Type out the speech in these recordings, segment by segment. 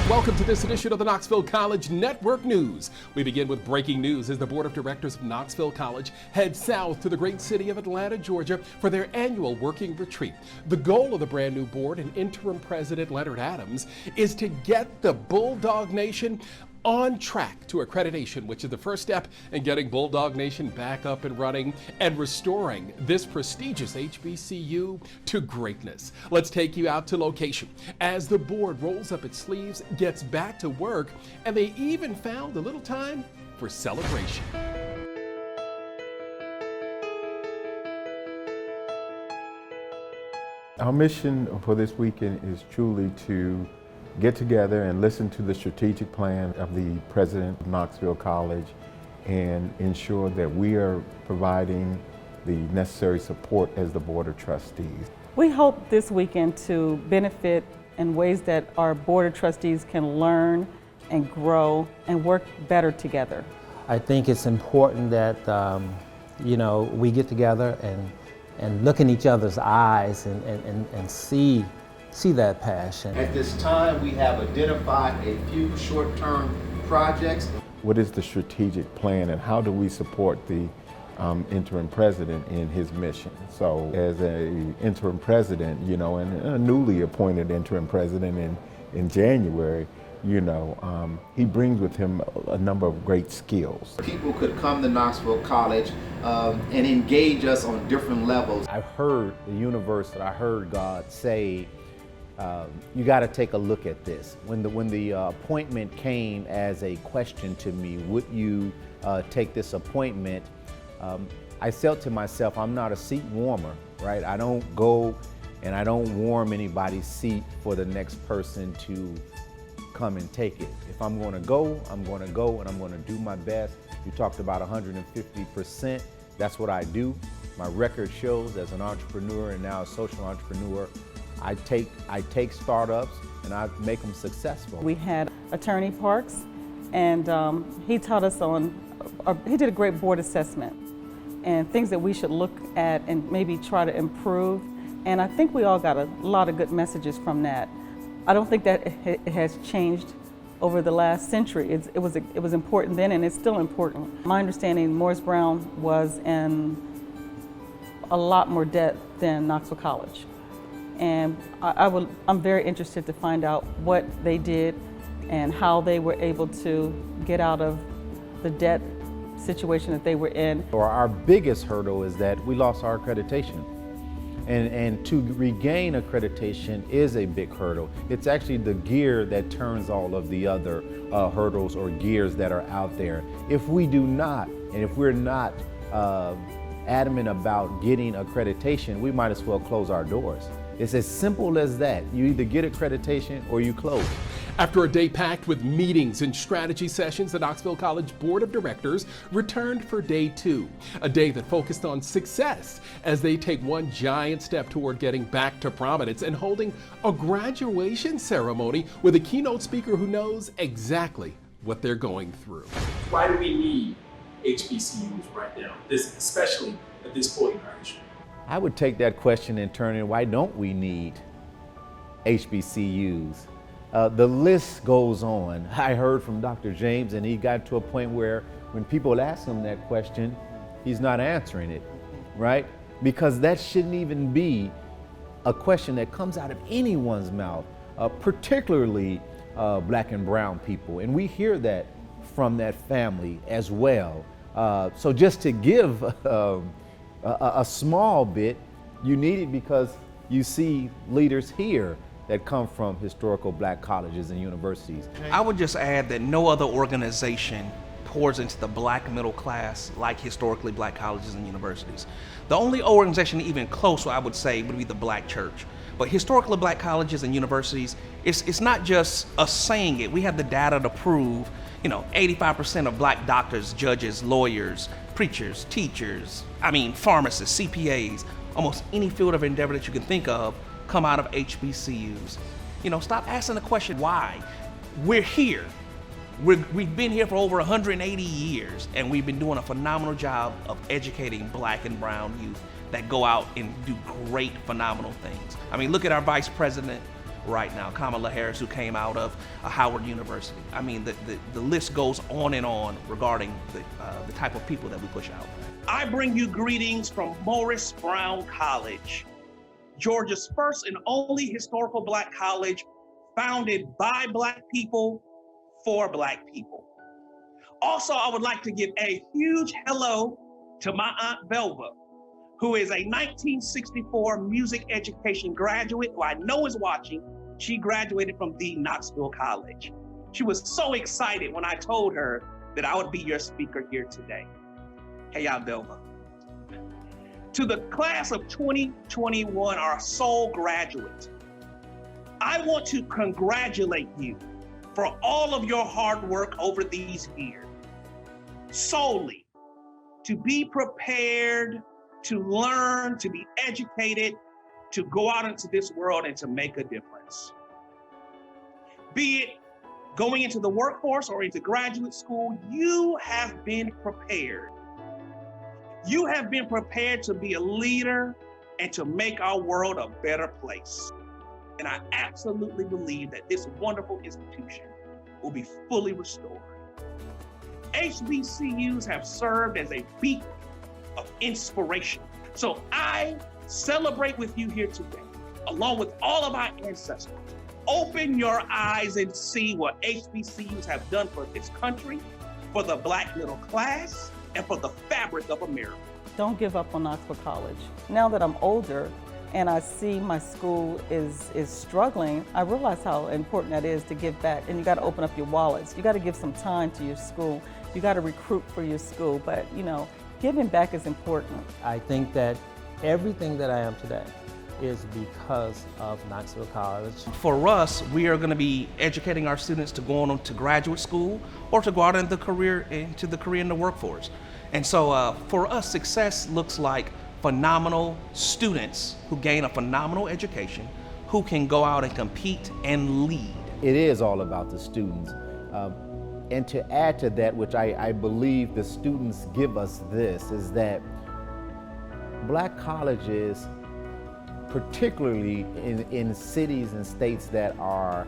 Welcome to this edition of the Knoxville College Network News. We begin with breaking news as the Board of Directors of Knoxville College head south to the great city of Atlanta, Georgia for their annual working retreat. The goal of the brand new board and interim president Leonard Adams is to get the Bulldog Nation on track to accreditation, which is the first step in getting Bulldog Nation back up and running and restoring this prestigious HBCU to greatness. Let's take you out to location as the board rolls up its sleeves, gets back to work, and they even found a little time for celebration. Our mission for this weekend is truly to get together and listen to the strategic plan of the president of Knoxville College and ensure that we are providing the necessary support as the Board of Trustees. We hope this weekend to benefit in ways that our Board of Trustees can learn and grow and work better together. I think it's important that we get together and look in each other's eyes and see that passion. At this time, we have identified a few short-term projects. What is the strategic plan and how do we support the interim president in his mission? So as an interim president, and a newly appointed interim president in January, he brings with him a number of great skills. People could come to Knoxville College and engage us on different levels. I've heard the universe, I heard God say, you got to take a look at this. When the appointment came as a question to me, would you take this appointment? I said to myself, I'm not a seat warmer, right? I don't go and I don't warm anybody's seat for the next person to come and take it. If I'm going to go, I'm going to go and I'm going to do my best. You talked about 150%. That's what I do. My record shows as an entrepreneur and now a social entrepreneur. I take startups and I make them successful. We had Attorney Parks, and he taught us he did a great board assessment and things that we should look at and maybe try to improve. And I think we all got a lot of good messages from that. I don't think that it has changed over the last century. It was important then and it's still important. My understanding, Morris Brown was in a lot more debt than Knoxville College. And I'm very interested to find out what they did and how they were able to get out of the debt situation that they were in. Our biggest hurdle is that we lost our accreditation. And to regain accreditation is a big hurdle. It's actually the gear that turns all of the other hurdles or gears that are out there. If we do not, and if we're not adamant about getting accreditation, we might as well close our doors. It's as simple as that. You either get accreditation or you close. After a day packed with meetings and strategy sessions, the Knoxville College Board of Directors returned for day 2, a day that focused on success as they take one giant step toward getting back to prominence and holding a graduation ceremony with a keynote speaker who knows exactly what they're going through. Why do we need HBCUs right now, especially at this point in our history? I would take that question and turn it, why don't we need HBCUs? The list goes on. I heard from Dr. James and he got to a point where when people ask him that question, he's not answering it, right? Because that shouldn't even be a question that comes out of anyone's mouth, particularly Black and brown people. And we hear that from that family as well. So just to give a small bit, you need it because you see leaders here that come from historical Black colleges and universities. I would just add that no other organization pours into the Black middle class like historically Black colleges and universities. The only organization even close, I would say, would be the Black church. But historically Black colleges and universities, it's not just us saying it. We have the data to prove, 85% of Black doctors, judges, lawyers, preachers, teachers, pharmacists, CPAs, almost any field of endeavor that you can think of come out of HBCUs. Stop asking the question why. We're here. We've been here for over 180 years, and we've been doing a phenomenal job of educating Black and brown youth that go out and do great, phenomenal things. Look at our vice president, right now. Kamala Harris, who came out of Howard University. I mean, the list goes on and on regarding the type of people that we push out. I bring you greetings from Morris Brown College, Georgia's first and only historical Black college founded by Black people for Black people. Also, I would like to give a huge hello to my Aunt Velva, who is a 1964 music education graduate who I know is watching. She graduated from the Knoxville College. She was so excited when I told her that I would be your speaker here today. Hey, Aunt Velva. To the class of 2021, our sole graduate, I want to congratulate you for all of your hard work over these years. Solely to be prepared, to learn, to be educated, to go out into this world and to make a difference. Be it going into the workforce or into graduate school, you have been prepared. You have been prepared to be a leader and to make our world a better place. And I absolutely believe that this wonderful institution will be fully restored. HBCUs have served as a beacon of inspiration. So I celebrate with you here today, along with all of our ancestors. Open your eyes and see what HBCUs have done for this country, for the Black middle class, and for the fabric of America. Don't give up on Knoxville College. Now that I'm older and I see my school is struggling, I realize how important that is to give back. And you got to open up your wallets. You got to give some time to your school. You got to recruit for your school. But, you know, giving back is important. I think that everything that I am today is because of Knoxville College. For us, we are going to be educating our students to go on to graduate school or to go out into the career in the workforce. And so for us, success looks like phenomenal students who gain a phenomenal education, who can go out and compete and lead. It is all about the students. And to add to that, which I believe the students give us this, is that Black colleges, particularly in cities and states that are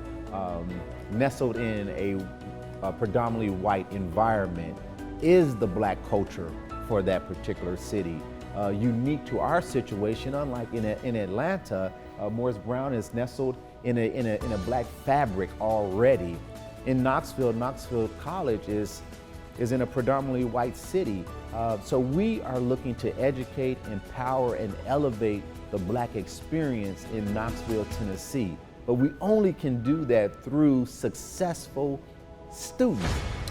nestled in a predominantly white environment, is the Black culture for that particular city. Unique to our situation, unlike in Atlanta, Morris Brown is nestled in a Black fabric already. In Knoxville College is in a predominantly white city. So we are looking to educate, empower, and elevate the Black experience in Knoxville, Tennessee. But we only can do that through successful students.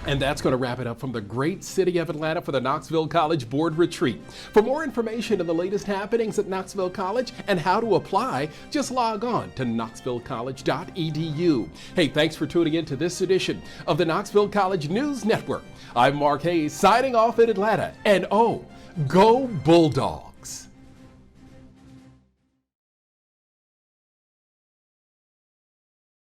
And that's going to wrap it up from the great city of Atlanta for the Knoxville College Board Retreat. For more information on the latest happenings at Knoxville College and how to apply, just log on to knoxvillecollege.edu. Hey, thanks for tuning in to this edition of the Knoxville College News Network. I'm Mark Hayes, signing off in Atlanta. And oh, go Bulldogs!